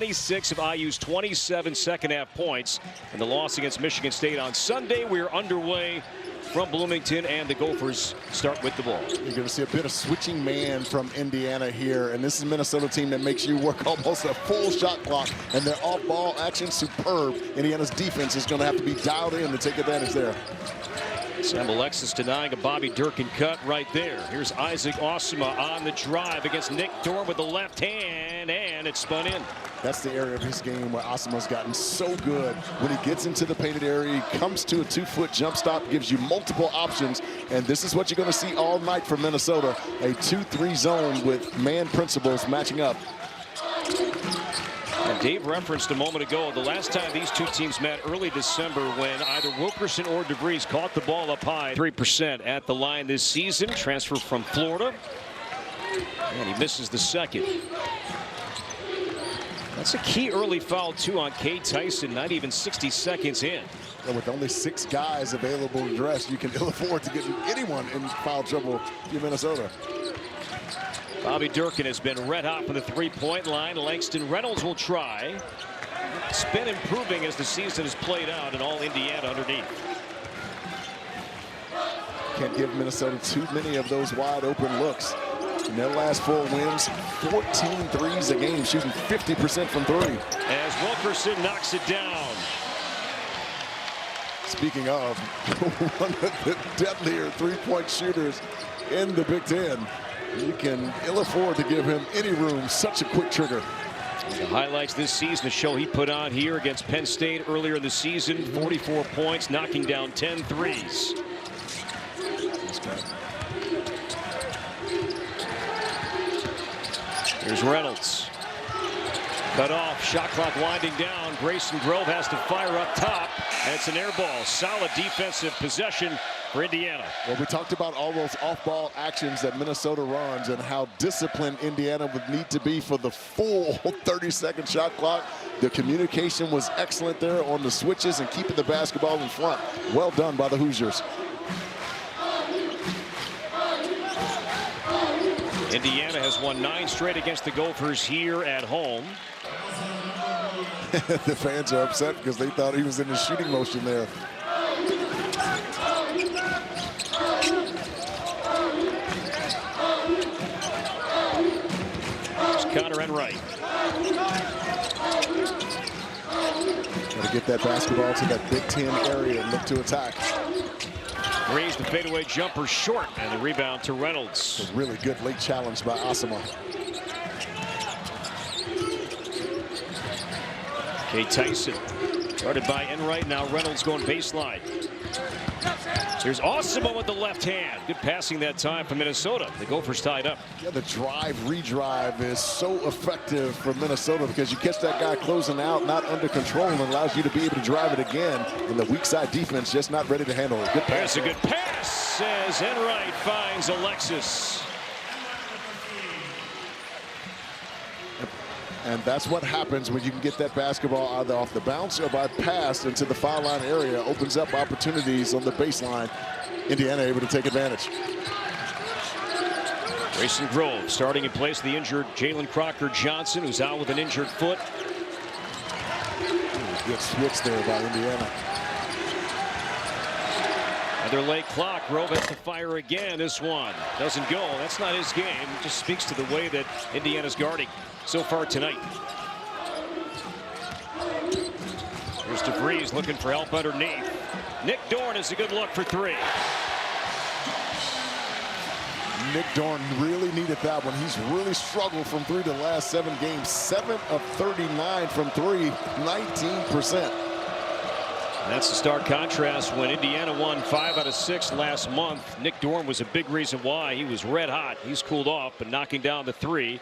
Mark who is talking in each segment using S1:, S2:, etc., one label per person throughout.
S1: 26 of IU's 27 second-half points in the loss against Michigan State on Sunday. We are underway from Bloomington, and the Gophers start with the ball.
S2: You're going to see a bit of switching man from Indiana here, and this is a Minnesota team that makes you work almost a full shot clock, and their off-ball action superb. Indiana's defense is going to have to be dialed in to take advantage there.
S1: Sam Alexis denying a Bobby Durkin cut right there. Here's Isaac Osima on the drive against Nick Dorn with the left hand, and it's spun in.
S2: That's the area of his game where Osima's gotten so good. When he gets into the painted area, he comes to a 2-foot jump stop, gives you multiple options, and this is what you're going to see all night from Minnesota, a 2-3 zone with man principles matching up.
S1: And Dave referenced a moment ago the last time these two teams met early December when either Wilkerson or DeVries caught the ball up high. 3% at the line this season. Transfer from Florida. And he misses the second. That's a key early foul, too, on Cade Tyson, not even 60 seconds in.
S2: And with only 6 guys available to dress, you can ill afford to get anyone in foul trouble in Minnesota.
S1: Bobby Durkin has been red hot from the three-point line. Langston Reynolds will try. It's been improving as the season has played out, and all Indiana underneath.
S2: Can't give Minnesota too many of those wide open looks. In their last 4 wins, 14 threes a game, shooting 50% from 3.
S1: As Wilkerson knocks it down.
S2: Speaking of, one of the deadlier three-point shooters in the Big Ten. You can ill afford to give him any room. Such a quick trigger.
S1: The highlights this season, the show he put on here against Penn State earlier in the season. 44 points, knocking down 10 threes. Here's Reynolds. Cut off, shot clock winding down. Grayson Grove has to fire up top, and it's an air ball. Solid defensive possession for Indiana.
S2: Well, we talked about all those off-ball actions that Minnesota runs and how disciplined Indiana would need to be for the full 30-second shot clock. The communication was excellent there on the switches and keeping the basketball in front. Well done by the Hoosiers.
S1: Indiana has won 9 straight against the Gophers here at home.
S2: The fans are upset because they thought he was in his shooting motion there.
S1: Connor Enright.
S2: Got to get that basketball to that Big Ten area and look to attack.
S1: Raised the fadeaway jumper short, and the rebound to Reynolds.
S2: A really good late challenge by Osima.
S1: Cade Tyson started by Enright. Now Reynolds going baseline. Here's Osima with the left hand. Good passing that time from Minnesota. The Gophers tied up.
S2: Yeah, the drive, redrive is so effective for Minnesota because you catch that guy closing out, not under control, and allows you to be able to drive it again. And the weak side defense just not ready to handle it. Good pass.
S1: There's a good pass as Enright finds Alexis.
S2: And that's what happens when you can get that basketball either off the bounce or by pass into the foul line area. Opens up opportunities on the baseline. Indiana able to take advantage.
S1: Grayson Grove starting in place of the injured Jalen Crocker Johnson, who's out with an injured foot.
S2: Good switch there by Indiana.
S1: Another late clock. Grove has to fire again. This one doesn't go. That's not his game. It just speaks to the way that Indiana's guarding so far tonight. Here's DeVries looking for help underneath. Nick Dorn is a good look for 3.
S2: Nick Dorn really needed that one. He's really struggled from 3 the last 7 games. 7 of 39 from 3, 19%.
S1: That's the stark contrast. When Indiana won 5 out of 6 last month, Nick Dorn was a big reason why. He was red hot. He's cooled off, but knocking down the 3.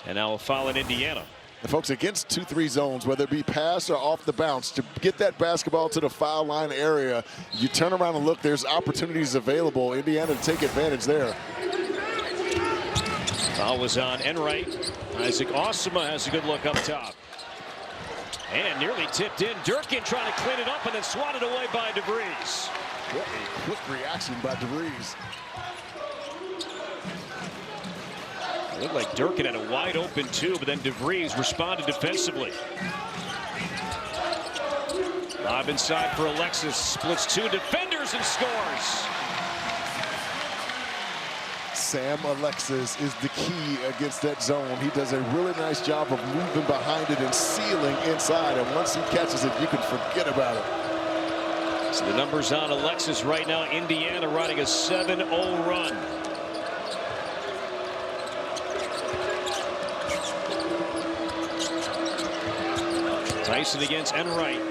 S1: And now a foul in Indiana.
S2: And folks, against 2-3 zones, whether it be pass or off the bounce, to get that basketball to the foul line area, you turn around and look, there's opportunities available. Indiana to take advantage there.
S1: Foul was on Enright. Isaac Osima has a good look up top. And nearly tipped in. Durkin trying to clean it up and then swatted away by DeVries.
S2: What a quick reaction by DeVries.
S1: Looked like Durkin had a wide open two, but then DeVries responded defensively. Lob inside for Alexis, splits two defenders and scores.
S2: Sam Alexis is the key against that zone. He does a really nice job of moving behind it and sealing inside, and once he catches it, you can forget about it.
S1: So the numbers on Alexis right now. Indiana riding a 7-0 run. Tyson against Enright.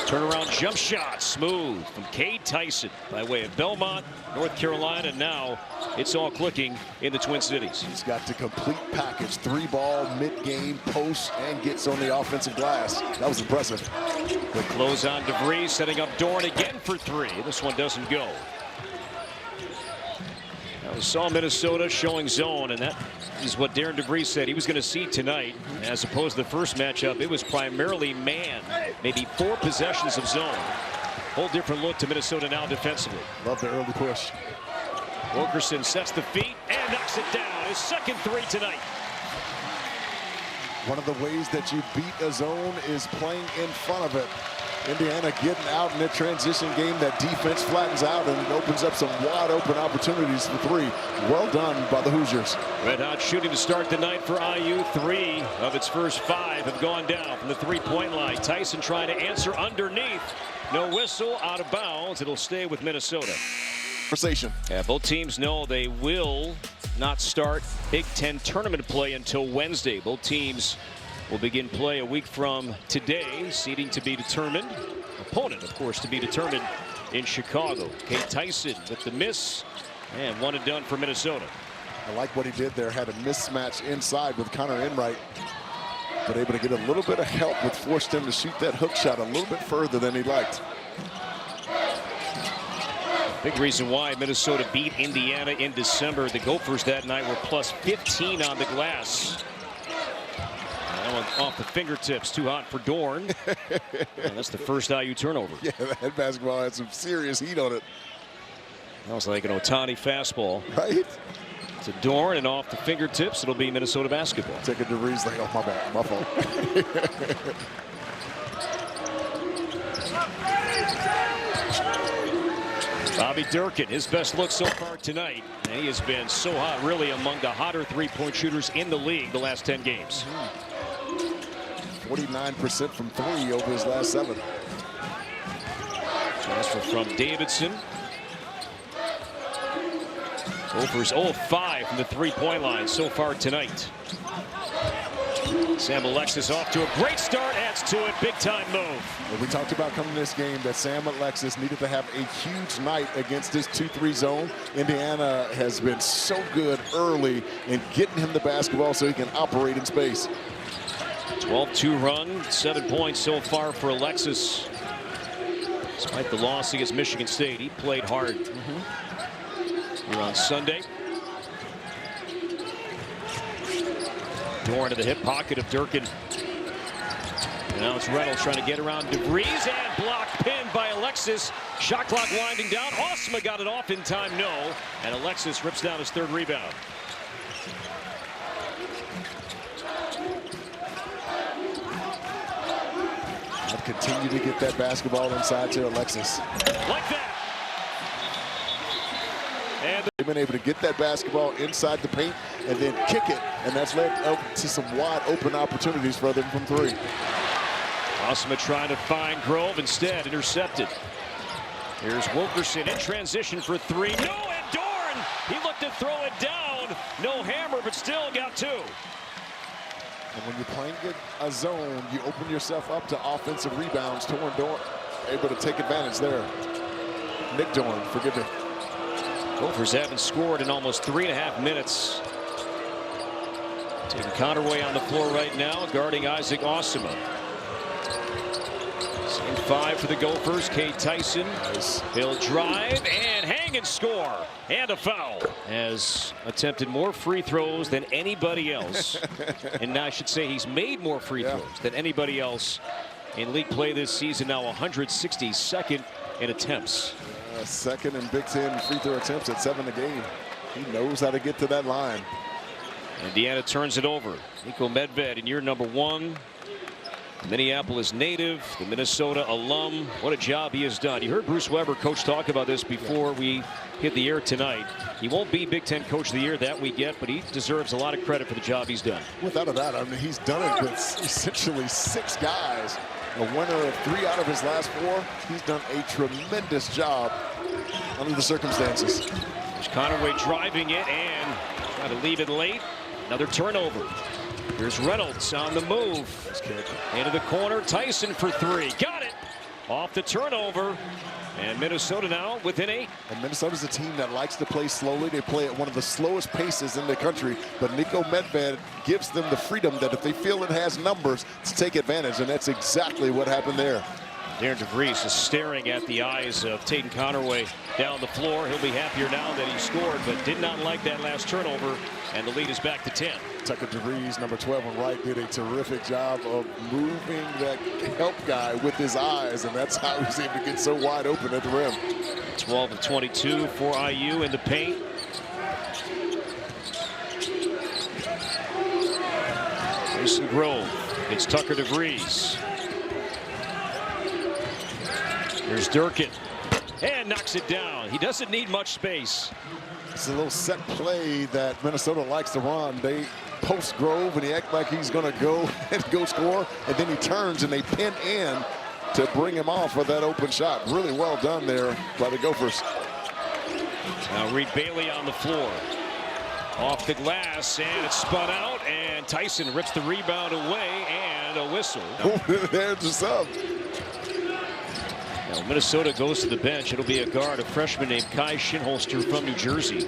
S1: Turnaround jump shot, smooth from Cade Tyson by way of Belmont, North Carolina. Now it's all clicking in the Twin Cities.
S2: He's got the complete package, 3-ball, mid-game, post, and gets on the offensive glass. That was impressive.
S1: Quick close on DeVries, setting up Dorn again for three. This one doesn't go. Now we saw Minnesota showing zone, and that is what Darren DeVries said he was going to see tonight. As opposed to the first matchup, it was primarily man. Maybe 4 possessions of zone. Whole different look to Minnesota now defensively.
S2: Love the early push.
S1: Wilkerson sets the feet and knocks it down. His second three tonight.
S2: One of the ways that you beat a zone is playing in front of it. Indiana getting out in that transition game. That defense flattens out and it opens up some wide open opportunities for three. Well done by the Hoosiers.
S1: Red hot shooting to start the night for IU. 3 of its first 5 have gone down from the 3-point line. Tyson trying to answer underneath. No whistle, out of bounds. It'll stay with Minnesota.
S2: Conversation.
S1: Yeah, both teams know they will not start Big Ten tournament play until Wednesday. Both teams will begin play a week from today. Seeding to be determined. Opponent, of course, to be determined in Chicago. Cade Tyson with the miss. And one and done for Minnesota.
S2: I like what he did there. Had a mismatch inside with Connor Enright. But able to get a little bit of help, which forced him to shoot that hook shot a little bit further than he liked.
S1: Big reason why Minnesota beat Indiana in December. The Gophers that night were plus 15 on the glass. That one off the fingertips, too hot for Dorn. And that's the first IU turnover.
S2: Yeah, that basketball had some serious heat on it.
S1: That was like an Ohtani fastball.
S2: Right?
S1: To Dorn, and off the fingertips, it'll be Minnesota basketball.
S2: Take a DeVries like, oh, my bad, my fault.
S1: Bobby Durkin, his best look so far tonight. And he has been so hot, really among the hotter 3-point shooters in the league the last 10 games.
S2: 49% from 3 over his last 7.
S1: Transfer from Davidson. Gophers 0-5 from the 3-point line so far tonight. Sam Alexis off to a great start, adds to it, big time move.
S2: Well, we talked about coming to this game that Sam Alexis needed to have a huge night against this 2-3 zone. Indiana has been so good early in getting him the basketball so he can operate in space.
S1: 12-2 run, 7 points so far for Alexis. Despite the loss against Michigan State, he played hard here on Sunday. Dorn to the hip pocket of Durkin. And now it's Reynolds trying to get around DeVries, and blocked, pinned by Alexis. Shot clock winding down. Osma got it off in time, no. And Alexis rips down his 3rd rebound.
S2: I've continued to get that basketball inside to Alexis.
S1: Like that. And
S2: they've been able to get that basketball inside the paint and then kick it, and that's led up to some wide open opportunities for them from 3.
S1: Osma trying to find Grove, instead intercepted. Here's Wilkerson in transition for 3. No, and Dorn, he looked to throw it down. No hammer, but still got 2.
S2: And when you're playing a zone, you open yourself up to offensive rebounds. Dorn able to take advantage there. Nick Dorn, forgive me.
S1: Gophers haven't scored in almost 3.5 minutes. Taking Conaway on the floor right now, guarding Isaac Osma. Same 5 for the Gophers. Cade Tyson.
S2: Nice.
S1: He'll drive and hang and score. And a foul. Has attempted more free throws than anybody else. And I should say he's made more free throws than anybody else in league play this season. Now 162nd in attempts.
S2: Second in Big Ten free throw attempts at 7 a game. He knows how to get to that line.
S1: Indiana turns it over. Nico Medved in year number 1. Minneapolis native, the Minnesota alum. What a job he has done. You heard Bruce Weber, coach, talk about this before we hit the air tonight. He won't be Big Ten Coach of the Year that we get, but he deserves a lot of credit for the job he's done.
S2: Without a doubt. I mean, he's done it with essentially 6 guys. A winner of 3 out of his last 4. He's done a tremendous job under the circumstances.
S1: There's Conaway driving it and trying to leave it late. Another turnover. Here's Reynolds on the move. Into the corner. Tyson for 3. Got it. Off the turnover. And Minnesota now within 8.
S2: And Minnesota's a team that likes to play slowly. They play at one of the slowest paces in the country. But Nico Medved gives them the freedom that if they feel it has numbers to take advantage. And that's exactly what happened there.
S1: Darren DeVries is staring at the eyes of Tatum Conaway down the floor. He'll be happier now that he scored, but did not like that last turnover. And the lead is back to 10.
S2: Tucker DeVries, number 12 on right, did a terrific job of moving that help guy with his eyes, and that's how he was able to get so wide open at the rim.
S1: 12 of 22 for IU in the paint. Grayson Grove. It's Tucker DeVries. There's Durkin. And knocks it down. He doesn't need much space.
S2: It's a little set play that Minnesota likes to run. They post Grove and he acts like he's going to go and go score, and then he turns and they pin in to bring him off with that open shot. Really well done there by the Gophers.
S1: Now Reed Bailey on the floor. Off the glass, and it's spun out, and Tyson rips the rebound away, and a whistle.
S2: There's the sub.
S1: Now Minnesota goes to the bench. It'll be a guard, a freshman named Kai Shinholster from New Jersey.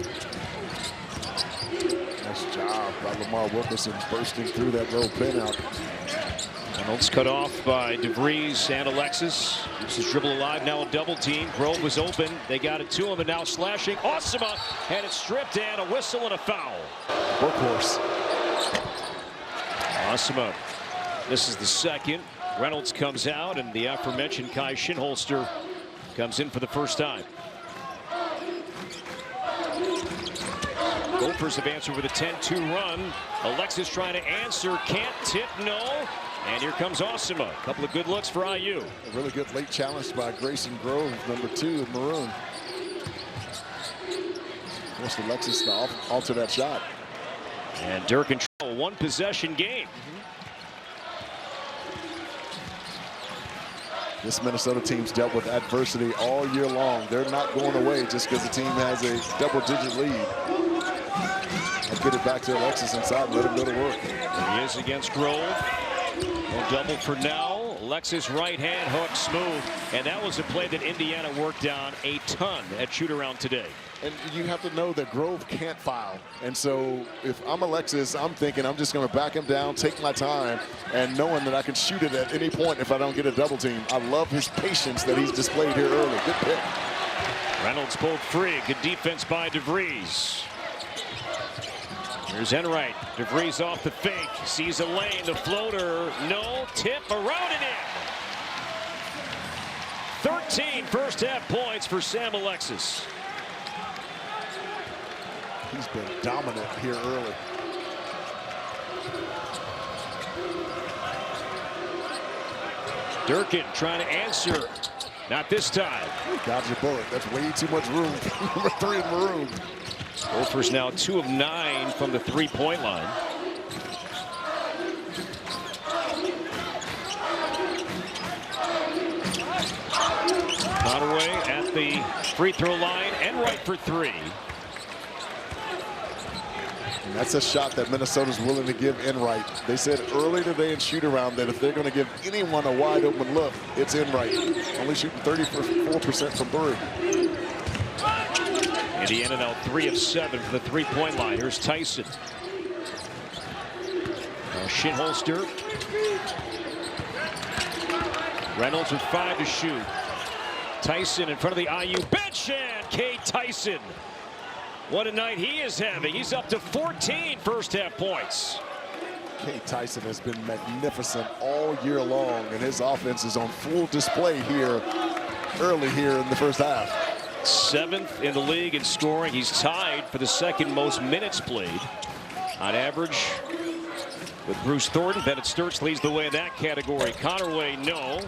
S2: Nice job by Lamar Wilkerson bursting through that little pin out.
S1: Reynolds cut off by DeVries and Alexis. Keeps his dribble alive, now a double team. Grove was open. They got it to him, and now slashing. Osima, and it's stripped, and a whistle and a foul.
S2: Workhorse.
S1: Osima, this is the second. Reynolds comes out, and the aforementioned Kai Shinholster comes in for the first time. Gophers have answered with a 10-2 run. Alexis trying to answer, can't tip, no. And here comes Osima. A couple of good looks for IU.
S2: A really good late challenge by Grayson Grove, number 2 in maroon. Forced Alexis to alter that shot.
S1: And Dirk in trouble. One possession game.
S2: This Minnesota team's dealt with adversity all year long. They're not going away just because the team has a double-digit lead. I'll get it back to Alexis inside and let him go to work.
S1: There he is against Grove. No double for now. Alexis right hand hook smooth. And that was a play that Indiana worked on a ton at shoot-around today.
S2: And you have to know that Grove can't foul. And so if I'm Alexis, I'm thinking I'm just going to back him down, take my time, and knowing that I can shoot it at any point if I don't get a double team. I love his patience that he's displayed here early. Good pick.
S1: Reynolds pulled free. Good defense by DeVries. Here's Enright. DeVries off the fake. Sees a lane. The floater. No. Tip around and in. 13 first half points for Sam Alexis.
S2: He's been dominant here early.
S1: Durkin trying to answer. Not this time.
S2: Dodge your bullet. That's way too much room. Number 3 in maroon.
S1: Gophers now 2 of 9 from the three-point line. Conaway at the free throw line. Enright for 3.
S2: And that's a shot that Minnesota's willing to give Enright. They said early today in shoot-around that if they're going to give anyone a wide-open look, it's Enright. Only shooting 34% from 3.
S1: Indiana now 3 of 7 for the three-point line. Here's Tyson. Shinholster. Reynolds with 5 to shoot. Tyson in front of the IU bench, and Cade Tyson. What a night he is having. He's up to 14 first half points.
S2: Cade Tyson has been magnificent all year long, and his offense is on full display here early here in the first half.
S1: 7th in the league in scoring. He's tied for the second most minutes played. on average. With Bruce Thornton, Bennett Sturts leads the way in that category. Connerway, no.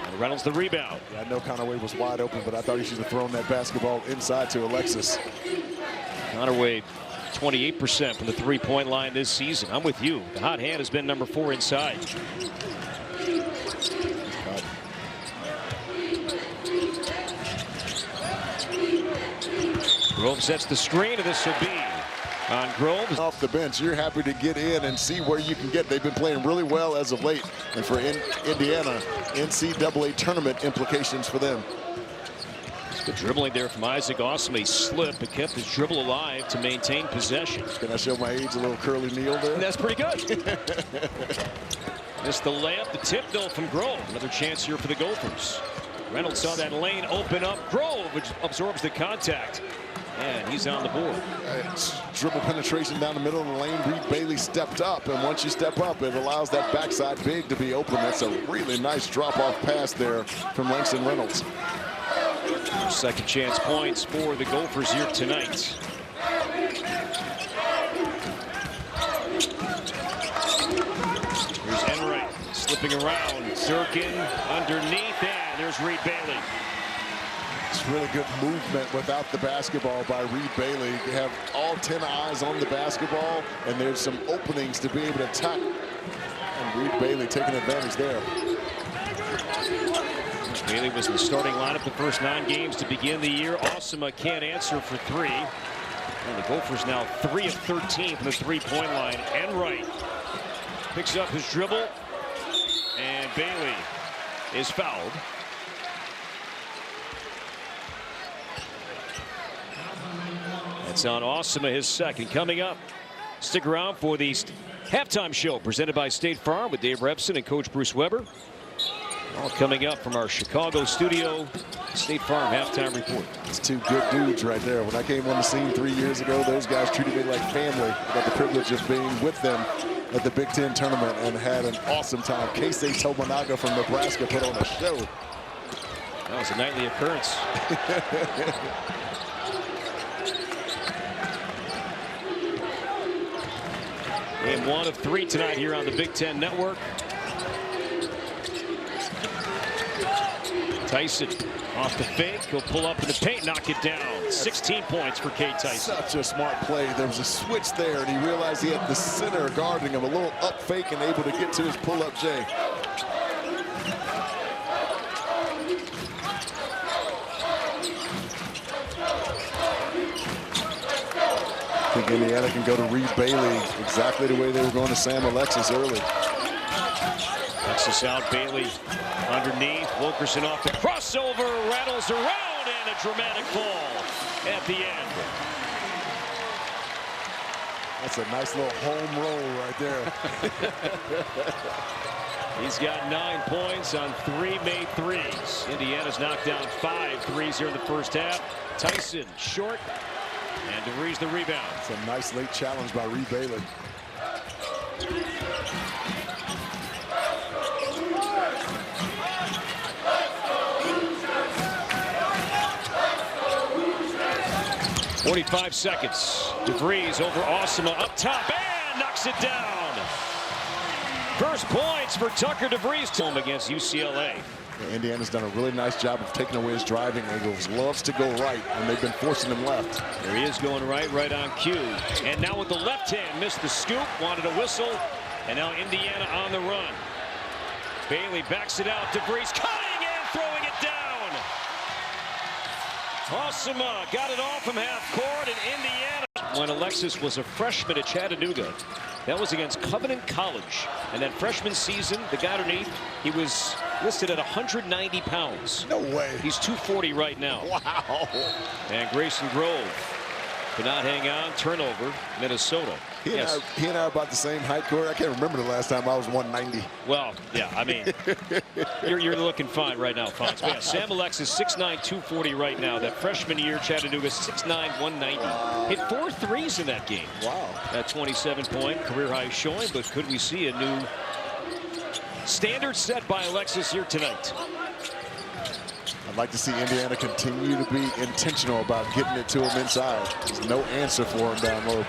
S1: And Reynolds the rebound.
S2: Yeah, I know Connerway was wide open, but I thought he should have thrown that basketball inside to Alexis.
S1: Connerway, 28% from the three-point line this season. I'm with you. The hot hand has been number 4 inside. Grove sets the screen, and this will be on Grove.
S2: Off the bench, you're happy to get in and see where you can get. They've been playing really well as of late. And for Indiana, NCAA tournament implications for them.
S1: Good dribbling there from Isaac Awesome. He slipped but kept his dribble alive to maintain possession.
S2: Can I show my age, a little curly kneel there?
S1: That's pretty good. Missed the layup, the tip though from Grove. Another chance here for the Gophers. Reynolds saw that lane open up. Grove absorbs the contact. And he's on the board.
S2: Dribble penetration down the middle of the lane. Reed Bailey stepped up, and once you step up, it allows that backside big to be open. That's a really nice drop-off pass there from Langston Reynolds.
S1: Second chance points for the Gophers here tonight. Here's Enright slipping around. Durkin underneath, and there's Reed Bailey.
S2: It's really good movement without the basketball by Reed Bailey. You have all 10 eyes on the basketball, and there's some openings to be able to attack. And Reed Bailey taking advantage there.
S1: Bailey was in the starting lineup the first 9 games to begin the year. Awesome can't answer for 3. And the Gophers now 3 of 13 from the three-point line. Enright picks up his dribble, and Bailey is fouled. It's on Awesome, his second. Coming up, stick around for the halftime show presented by State Farm with Dave Repson and Coach Bruce Weber. All coming up from our Chicago studio, State Farm halftime report.
S2: It's 2 good dudes right there. When I came on the scene 3 years ago, those guys treated me like family. I got the privilege of being with them at the Big Ten tournament and had an awesome time. Keisei Tominaga from Nebraska put on a show.
S1: That was a nightly occurrence. Game 1 of 3 tonight here on the Big Ten Network. Tyson off the fake. He'll pull up in the paint, knock it down. 16 points for Cade Tyson.
S2: Such a smart play. There was a switch there, and he realized he had the center guarding him. A little up fake and able to get to his pull-up J. I think Indiana can go to Reed Bailey exactly the way they were going to Sam Alexis early.
S1: Alexis out, Bailey underneath. Wilkerson off the crossover, rattles around, and a dramatic fall at the end.
S2: That's a nice little home roll right there.
S1: He's got 9 points on 3 made threes. Indiana's knocked down 5 threes here in the first half. Tyson short. And DeVries the rebound.
S2: It's a nice late challenge by Reed Bailey.
S1: .45 seconds. DeVries over Awesome up top and knocks it down. First points for Tucker DeVries. Home against UCLA.
S2: Indiana's done a really nice job of taking away his driving angles. Loves to go right, and they've been forcing him left.
S1: There he is going right on cue. And now with the left hand, missed the scoop, wanted a whistle, and now Indiana on the run. Bailey backs it out. DeVries cutting and throwing it down. Awesome got it off from half court, and Indiana. When Alexis was a freshman at Chattanooga, that was against Covenant College. And that freshman season, the guy underneath, he was listed at 190 pounds.
S2: No way.
S1: He's 240 right now.
S2: Wow.
S1: And Grayson Grove could not hang on. Turnover, Minnesota.
S2: He and I are about the same height, Corey. I can't remember the last time I was 190.
S1: Well, yeah, I mean, you're looking fine right now, Fonz. But yeah, Sam Alexis, 6'9", 240 right now. That freshman year, Chattanooga, 6'9", 190. Hit 4 threes in that game.
S2: Wow.
S1: That 27-point career high showing, but could we see a new standard set by Alexis here tonight?
S2: I'd like to see Indiana continue to be intentional about getting it to him inside. There's no answer for him down low.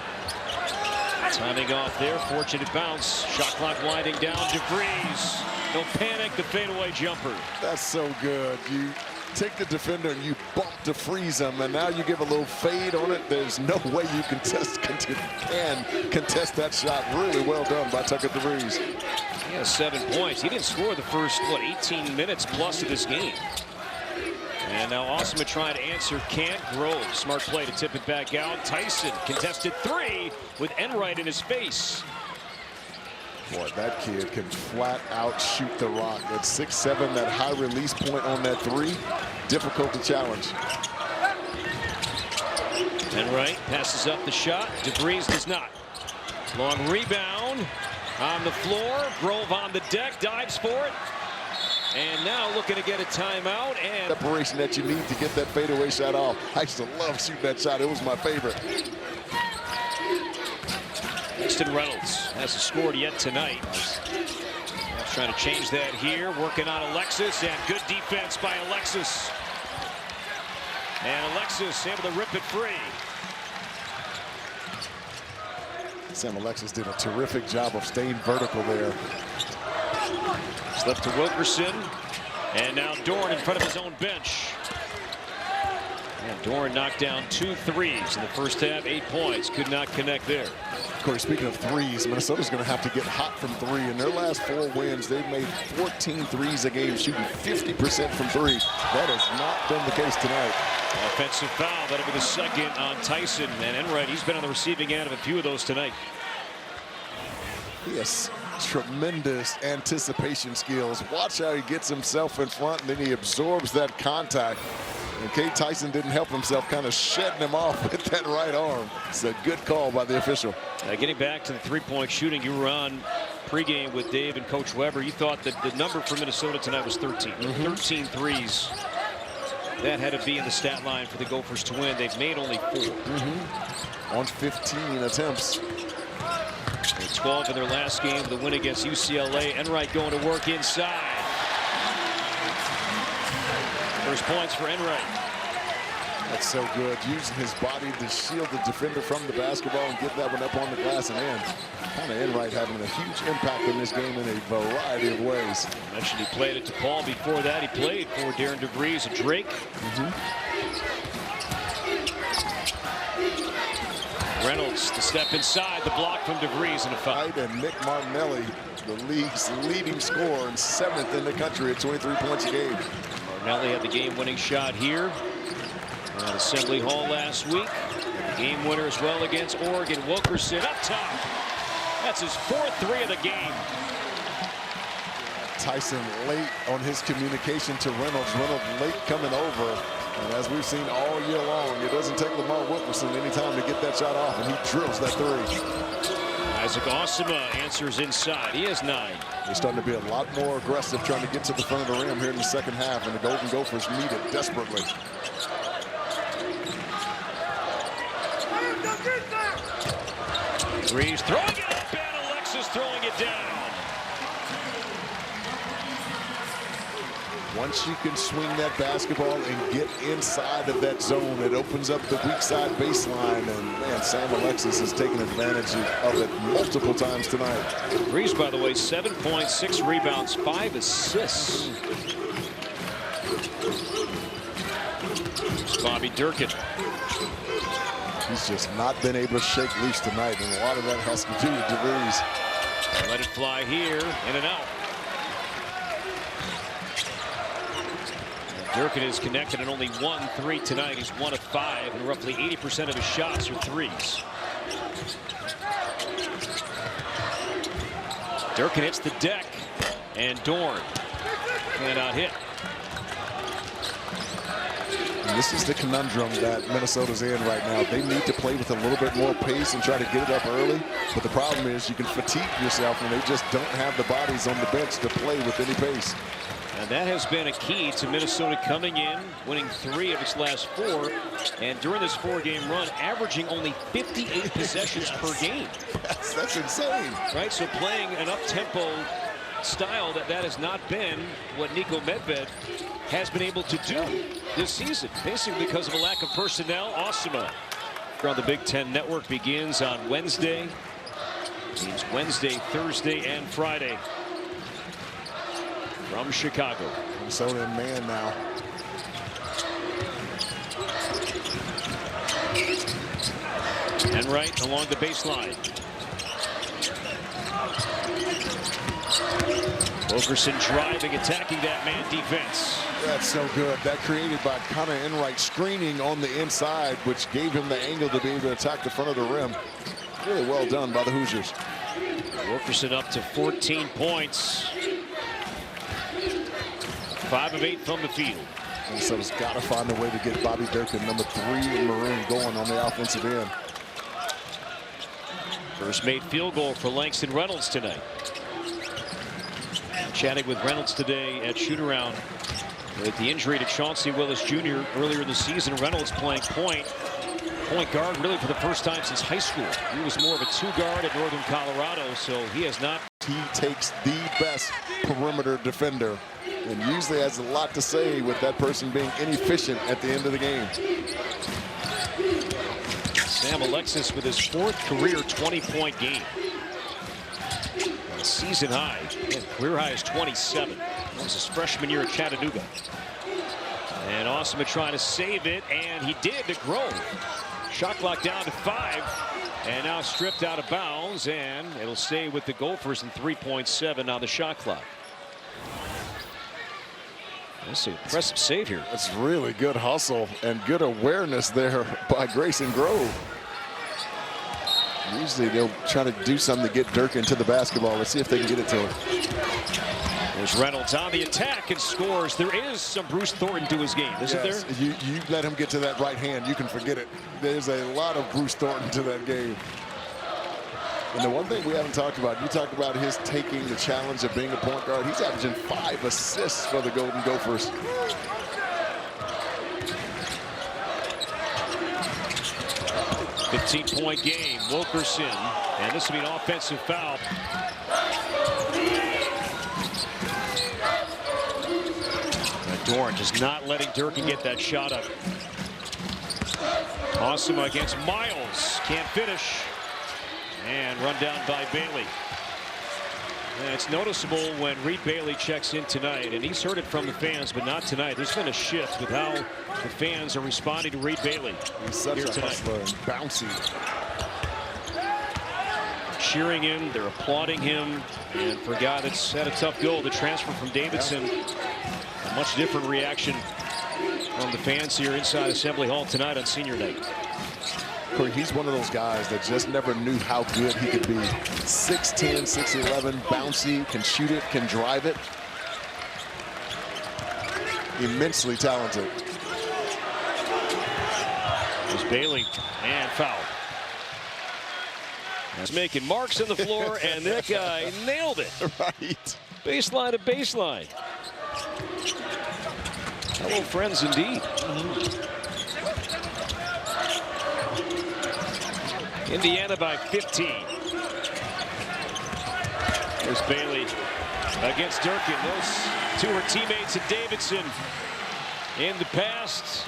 S1: Timing off there, fortunate bounce. Shot clock winding down. DeVries, no panic, the fadeaway jumper.
S2: That's so good. You take the defender and you bump to freeze him, and now you give a little fade on it. There's no way you can contest that shot. Really well done by Tucker DeVries.
S1: He has 7 points. He didn't score the first, 18 minutes plus of this game. And now Osama trying to answer, can't. Grove, smart play to tip it back out. Tyson, contested 3 with Enright in his face.
S2: Boy, that kid can flat out shoot the rock. At 6'7", that high release point on that 3, difficult to challenge.
S1: Enright passes up the shot. DeVries does not. Long rebound on the floor. Grove on the deck, dives for it. And now looking to get a timeout. And
S2: separation that you need to get that fadeaway shot off. I used to love shooting that shot. It was my favorite.
S1: Grayson Reynolds hasn't scored yet tonight. He's trying to change that here. Working on Alexis, and good defense by Alexis. And Alexis able to rip it free.
S2: Sam Alexis did a terrific job of staying vertical there.
S1: Slip to Wilkerson, and now Dorn in front of his own bench. And Dorn knocked down 2 threes in the first half, 8 points. Could not connect there.
S2: Corey, speaking of threes, Minnesota's going to have to get hot from 3. In their last 4 wins, they've made 14 threes a game, shooting 50% from 3. That has not been the case tonight.
S1: Offensive foul. That'll be the second on Tyson. And Enright, he's been on the receiving end of a few of those tonight.
S2: Yes. Tremendous anticipation skills. Watch how he gets himself in front, and then he absorbs that contact. And Kate Tyson didn't help himself, kind of shedding him off with that right arm. It's a good call by the official.
S1: Getting back to the three-point shooting, you were on pregame with Dave and Coach Weber. You thought that the number for Minnesota tonight was 13. 13 threes. That had to be in the stat line for the Gophers to win. They've made only 4.
S2: On 15 attempts.
S1: And 12 in their last game, the win against UCLA. Enright going to work inside. First points for Enright.
S2: That's so good, using his body to shield the defender from the basketball and get that one up on the glass and in. Kind of Enright having a huge impact in this game in a variety of ways.
S1: I mentioned he played at DePaul. Before that, he played for Darren DeVries and Drake. Reynolds, the step inside, the block from DeVries and a foul.
S2: And Nick Martinelli, the league's leading scorer and 7th in the country at 23 points a game.
S1: Martinelli had the game-winning shot here at Assembly Hall last week. Game winner as well against Oregon. Wilkerson up top. That's his 4th 3 of the game.
S2: Tyson late on his communication to Reynolds. Reynolds late coming over. And as we've seen all year long, it doesn't take Lamar Wilkerson any time to get that shot off, and he drills that 3.
S1: Isaac Osama answers inside. He has 9.
S2: They're starting to be a lot more aggressive trying to get to the front of the rim here in the second half, and the Golden Gophers need it desperately.
S1: Breeze throwing it up, and Alexis throwing it down.
S2: Once you can swing that basketball and get inside of that zone, it opens up the weak side baseline. And, man, Sam Alexis has taken advantage of it multiple times tonight.
S1: Breeze, by the way, 7 points, 6 rebounds, 5 assists. It's Bobby Durkin.
S2: He's just not been able to shake loose tonight, and a lot of that has to do with DeVries.
S1: Let it fly here, in and out. Durkin is connected and only 1 3 tonight. He's 1 of 5, and roughly 80% of his shots are threes. Durkin hits the deck, and Dorn cannot hit.
S2: And this is the conundrum that Minnesota's in right now. They need to play with a little bit more pace and try to get it up early. But the problem is you can fatigue yourself, and they just don't have the bodies on the bench to play with any pace.
S1: And that has been a key to Minnesota coming in, winning 3 of its last 4, and during this 4-game run, averaging only 58 possessions per game.
S2: That's insane.
S1: Right, so playing an up-tempo style that has not been what Niko Medved has been able to do this season, basically because of a lack of personnel. Osama from the Big Ten Network begins on Wednesday. Means Wednesday, Thursday, and Friday from Chicago.
S2: Minnesota in man now.
S1: And right along the baseline. Wilkerson driving, attacking that man defense.
S2: That's so good. That created by Connor Enright screening on the inside, which gave him the angle to be able to attack the front of the rim. Really well done by the Hoosiers.
S1: Wilkerson up to 14 points. 5 of 8 from the field.
S2: Minnesota's got to find a way to get Bobby Durkin, number 3 in maroon, going on the offensive end.
S1: First made field goal for Langston Reynolds tonight. Chatting with Reynolds today at shoot-around. With the injury to Chauncey Willis Jr. earlier in the season, Reynolds playing point guard really for the first time since high school. He was more of a 2-guard at Northern Colorado, so he has not.
S2: He takes the best perimeter defender and usually has a lot to say with that person being inefficient at the end of the game.
S1: Sam Alexis with his 4th career 20-point game. A season high, career high is 27. That was his freshman year at Chattanooga. And Osama trying to save it, and he did to Grove. Shot clock down to 5, and now stripped out of bounds, and it'll stay with the Gophers in 3.7 on the shot clock. That's an impressive save here.
S2: That's really good hustle and good awareness there by Grayson Grove. Usually they'll try to do something to get Dirk into the basketball. Let's see if they can get it to him.
S1: There's Reynolds on the attack and scores. There is some Bruce Thornton to his game, isn't there?
S2: You let him get to that right hand, you can forget it. There's a lot of Bruce Thornton to that game. And the one thing we haven't talked about, you talked about his taking the challenge of being a point guard. He's averaging 5 assists for the Golden Gophers.
S1: $15-point game, Wilkerson, and this will be an offensive foul. Dorn just not letting Durkin get that shot up. Awesome against Miles, can't finish, and run down by Bailey. And it's noticeable when Reed Bailey checks in tonight, and he's heard it from the fans, but not tonight. There's been a shift with how the fans are responding to Reed Bailey.
S2: He's such a hustler and bouncy.
S1: Cheering him, they're applauding him, and for a guy that's had a tough goal, the transfer from Davidson, a much different reaction from the fans here inside Assembly Hall tonight on senior night.
S2: He's one of those guys that just never knew how good he could be. 6'10", 6'11", bouncy, can shoot it, can drive it. Immensely talented.
S1: There's Bailey, and foul. He's making marks on the floor, and that guy nailed it.
S2: Right.
S1: Baseline to baseline. Hello, friends, indeed. Indiana by 15. There's Bailey against Durkin. Those two are teammates of Davidson in the past.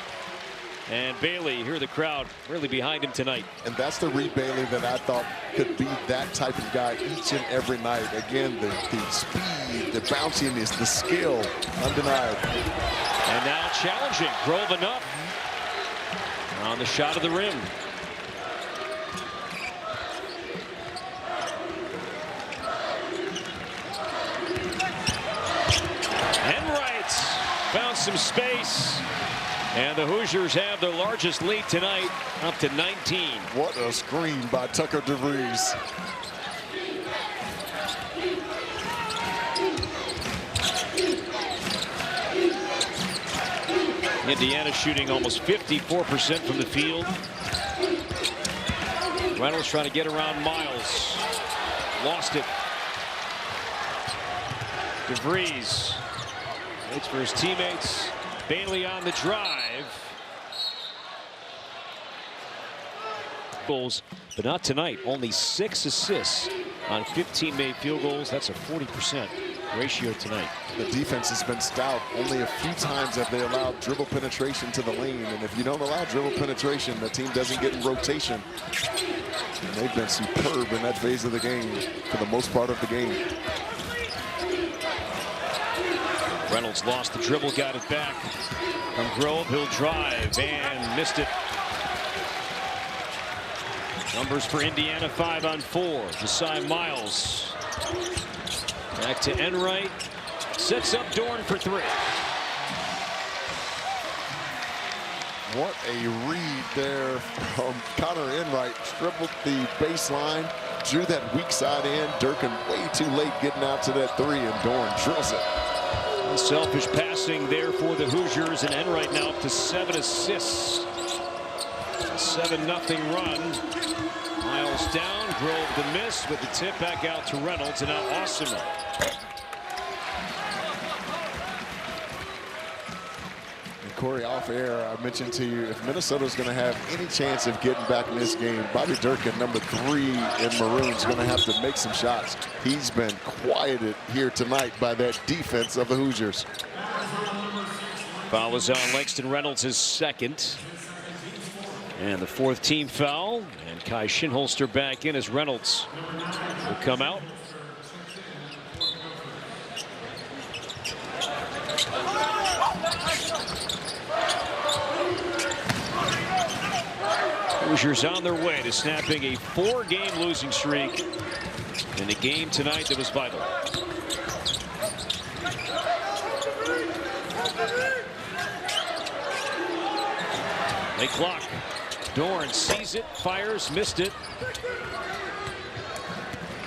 S1: And Bailey, hear the crowd really behind him tonight.
S2: And that's the Reed Bailey that I thought could be that type of guy each and every night. Again, the speed, the bounciness, the skill, undenied.
S1: And now challenging. Grove enough on the shot of the rim. Enright found some space. And the Hoosiers have their largest lead tonight, up to 19.
S2: What a screen by Tucker DeVries.
S1: Indiana shooting almost 54% from the field. Reynolds trying to get around Miles. Lost it. DeVries waits for his teammates. Bailey on the drive. Goals, but not tonight. Only 6 assists on 15 made field goals. That's a 40%. ratio tonight.
S2: The defense has been stout. Only a few times have they allowed dribble penetration to the lane. And if you don't allow dribble penetration, the team doesn't get in rotation. And they've been superb in that phase of the game for the most part of the game.
S1: Reynolds lost the dribble, got it back from Grove. He'll drive and missed it. Numbers for Indiana, 5 on 4. Josiah Miles back to Enright. Sets up Dorn for 3.
S2: What a read there from Connor Enright. Dribbled the baseline, drew that weak side in. Durkin way too late getting out to that 3, and Dorn drills it.
S1: Selfish passing there for the Hoosiers, and Enright now up to 7 assists. 7-0 run. Miles down, Grove the miss with the tip back out to Reynolds, and now Osima.
S2: And Corey, off air, I mentioned to you, if Minnesota's going to have any chance of getting back in this game, Bobby Durkin, number 3 in maroon, is going to have to make some shots. He's been quieted here tonight by that defense of the Hoosiers.
S1: Foul is on Langston Reynolds, his second. And the 4th team foul, and Kai Shinholster back in as Reynolds will come out. Hoosiers on their way to snapping a 4-game losing streak in a game tonight that was vital. Late clock. Dorn sees it, fires, missed it.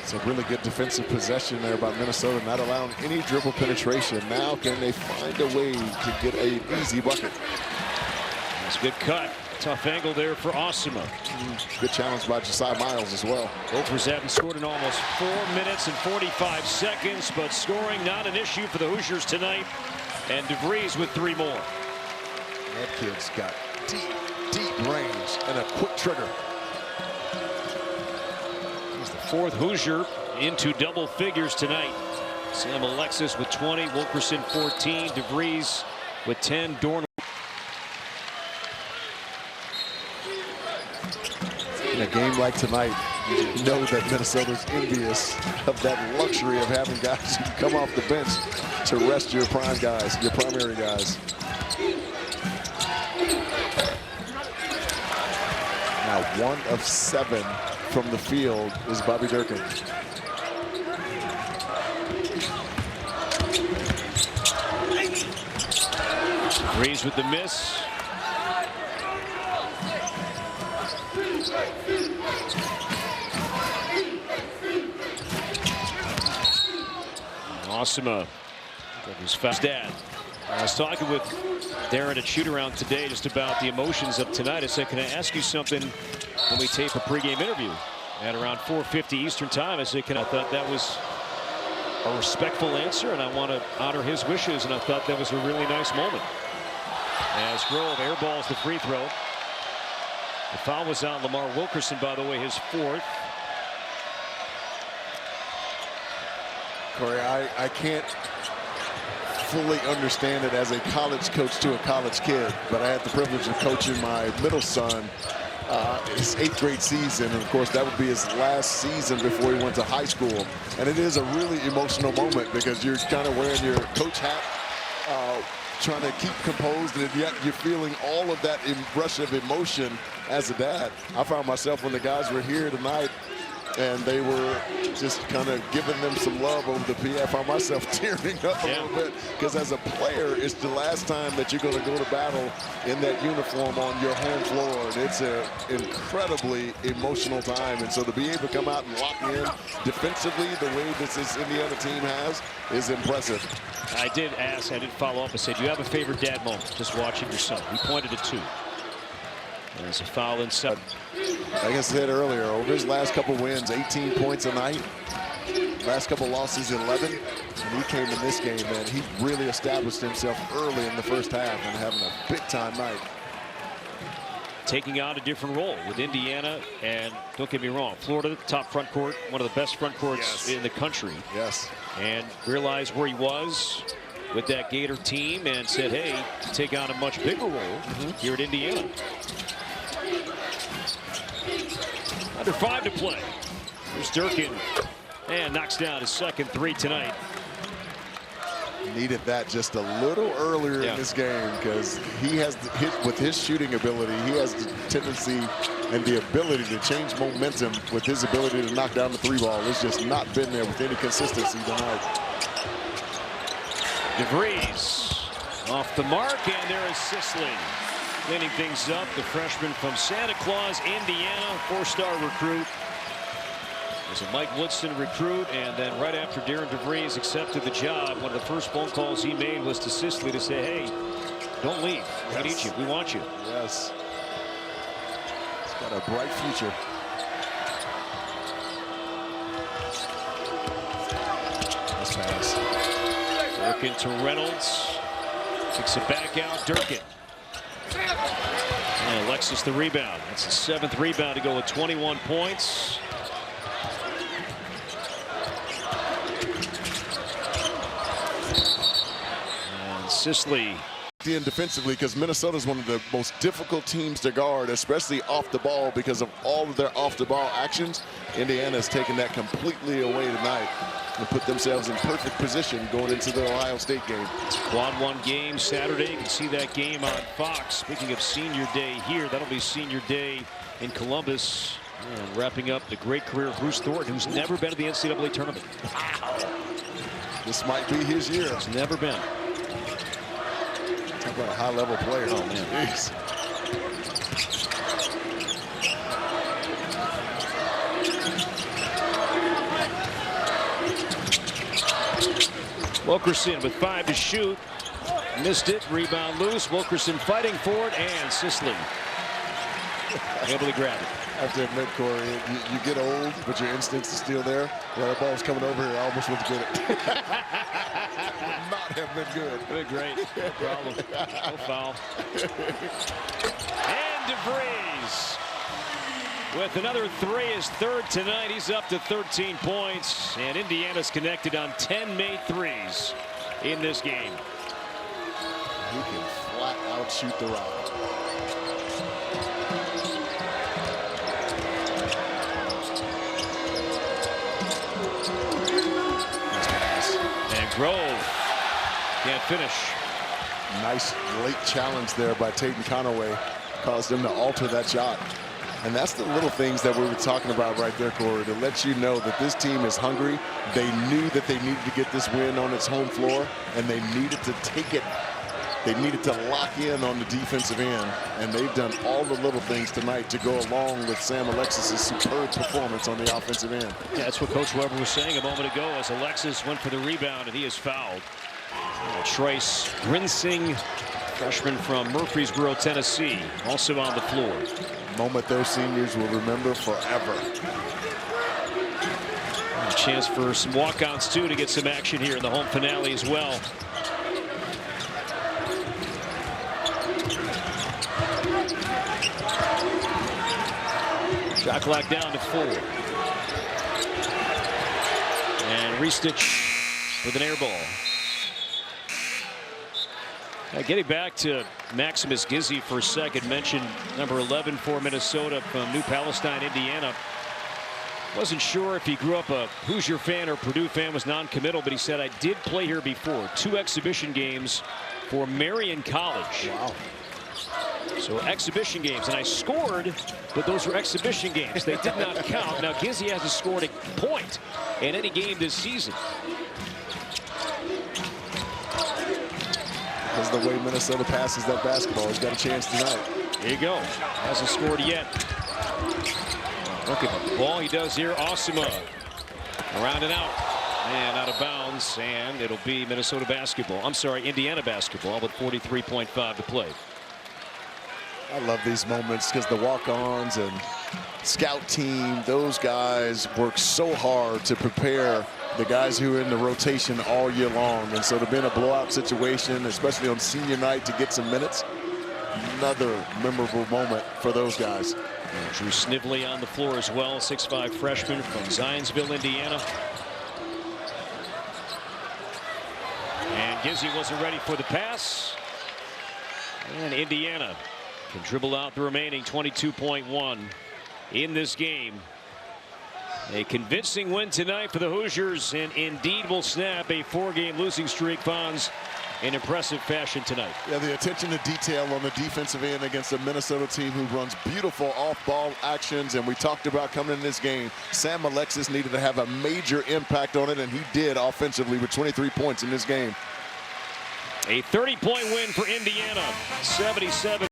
S2: It's a really good defensive possession there by Minnesota, not allowing any dribble penetration. Now can they find a way to get an easy bucket?
S1: That's a good cut. Tough angle there for Osima.
S2: Good challenge by Josiah Miles as well.
S1: Gophers haven't scored in almost 4 minutes and 45 seconds, but scoring not an issue for the Hoosiers tonight. And DeVries with 3 more.
S2: That kid's got deep range and a quick trigger.
S1: He's the 4th Hoosier into double figures tonight. Sam Alexis with 20, Wilkerson 14, DeVries with 10, Dorn.
S2: In a game like tonight, you know that Minnesota's envious of that luxury of having guys who can come off the bench to rest your prime guys, your primary guys. Now 1 of 7 from the field is Bobby Durkin.
S1: DeVries with the miss. Osima, his fast dad. I was talking with Darren at shoot-around today just about the emotions of tonight. I said, can I ask you something when we tape a pregame interview at around 4:50 Eastern time? I said, I thought that was a respectful answer, and I want to honor his wishes, and I thought that was a really nice moment. As Grove airballs the free throw. The foul was on Lamar Wilkerson, by the way, his 4th.
S2: Corey, I can't fully understand it as a college coach to a college kid, but I had the privilege of coaching my middle son his 8th grade season, and of course that would be his last season before he went to high school. And it is a really emotional moment because you're kind of wearing your coach hat, trying to keep composed, and yet you're feeling all of that rush of emotion as a dad. I found myself when the guys were here tonight and they were just kind of giving them some love over the PF. I found myself tearing up a little bit because as a player, it's the last time that you're going to go to battle in that uniform on your home floor. And it's an incredibly emotional time. And so to be able to come out and lock in defensively the way this Indiana team has is impressive.
S1: I did follow up. I said, do you have a favorite dad moment just watching your son? He pointed to 2. There's a foul inside.
S2: Like I said earlier, over his last couple wins, 18 points a night. Last couple losses, 11. And he came in this game, man. He really established himself early in the first half and having a big-time night.
S1: taking on a different role with Indiana. And don't get me wrong, Florida, top front court, one of the best front courts in the country.
S2: Yes.
S1: And realized where he was with that Gator team and said, hey, take on a much bigger role here at Indiana. Under 5 to play. Here's Durkin, and knocks down his second 3 tonight.
S2: Needed that just a little earlier in this game, because he has with his shooting ability, he has the tendency and the ability to change momentum with his ability to knock down the 3-ball. It's just not been there with any consistency tonight. DeVries off the mark, and there is Sisley cleaning things up. The freshman from Santa Claus, Indiana, 4-star recruit. Was a Mike Woodson recruit, and then right after Darren DeVries accepted the job, one of the first phone calls he made was to Sisley to say, hey, don't leave. We need you. We want you. Yes. He's got a bright future. Nice pass.
S1: Durkin to Reynolds. Kicks it back out. Durkin. And Alexis the rebound. That's the 7th rebound to go with 21 points. Sisley
S2: in defensively, because Minnesota is one of the most difficult teams to guard, especially off the ball, because of all of their off the ball actions. Indiana has taken that completely away tonight and put themselves in perfect position going into the Ohio State game.
S1: It's a quad 1 game Saturday. You can see that game on Fox. Speaking of senior day here, that'll be senior day in Columbus. And wrapping up the great career of Bruce Thornton, who's never been to the NCAA tournament.
S2: Wow. This might be his year.
S1: He's never been.
S2: Talk about a high-level player.
S1: Oh, man.
S2: Jeez.
S1: Wilkerson with 5 to shoot. Missed it. Rebound loose. Wilkerson fighting for it, and Sisley able to grab it.
S2: I have to admit, Corey, you get old, but your instincts are still there. Well, that ball's coming over here. I almost went to get it. Not have been good.
S1: Been great. No problem. No foul. And DeVries with another 3, his 3rd tonight. He's up to 13 points, and Indiana's connected on 10 made 3s in this game.
S2: He can flat out shoot the rock.
S1: Grove can't finish.
S2: Nice late challenge there by Tatum Conaway. Caused him to alter that shot. And that's the little things that we were talking about right there, Corey, to let you know that this team is hungry. They knew that they needed to get this win on its home floor, and they needed to take it. They needed to lock in on the defensive end, and they've done all the little things tonight to go along with Sam Alexis' superb performance on the offensive end.
S1: Yeah, that's what Coach Weber was saying a moment ago as Alexis went for the rebound, and he is fouled. Trace Grinsing, freshman from Murfreesboro, Tennessee, also on the floor.
S2: Moment those seniors will remember forever.
S1: A chance for some walkouts, too, to get some action here in the home finale as well. Shot clock down to 4. And Ristich with an air ball. Getting back to Maximus Gizzi for a second, mentioned number 11 for Minnesota from New Palestine, Indiana. Wasn't sure if he grew up a Hoosier fan or Purdue fan, was non-committal, but he said, I did play here before. 2 exhibition games for Marion College.
S2: Wow.
S1: So exhibition games, and I scored, but those were exhibition games. They did not count. Now Gizzi hasn't scored a point in any game this season.
S2: Because the way Minnesota passes that basketball, he's got a chance tonight.
S1: There you go. Hasn't scored yet. Look at the ball he does here. Osima around and out. And out of bounds, and it'll be Minnesota basketball. I'm sorry, Indiana basketball with 43.5 to play.
S2: I love these moments because the walk-ons and scout team, those guys work so hard to prepare the guys who are in the rotation all year long. And so to be in a blowout situation, especially on senior night, to get some minutes, Another memorable moment for those guys.
S1: Drew Snively on the floor as well, 6'5" freshman from Zionsville, Indiana. And Gizzy wasn't ready for the pass. And Indiana can dribble out the remaining 22.1 in this game. A convincing win tonight for the Hoosiers, and indeed will snap a 4-game losing streak, Fonz, in impressive fashion tonight.
S2: Yeah, the attention to detail on the defensive end against a Minnesota team who runs beautiful off-ball actions. And we talked about coming in this game, Sam Alexis needed to have a major impact on it, and he did offensively with 23 points in this game.
S1: A 30-point win for Indiana, 77.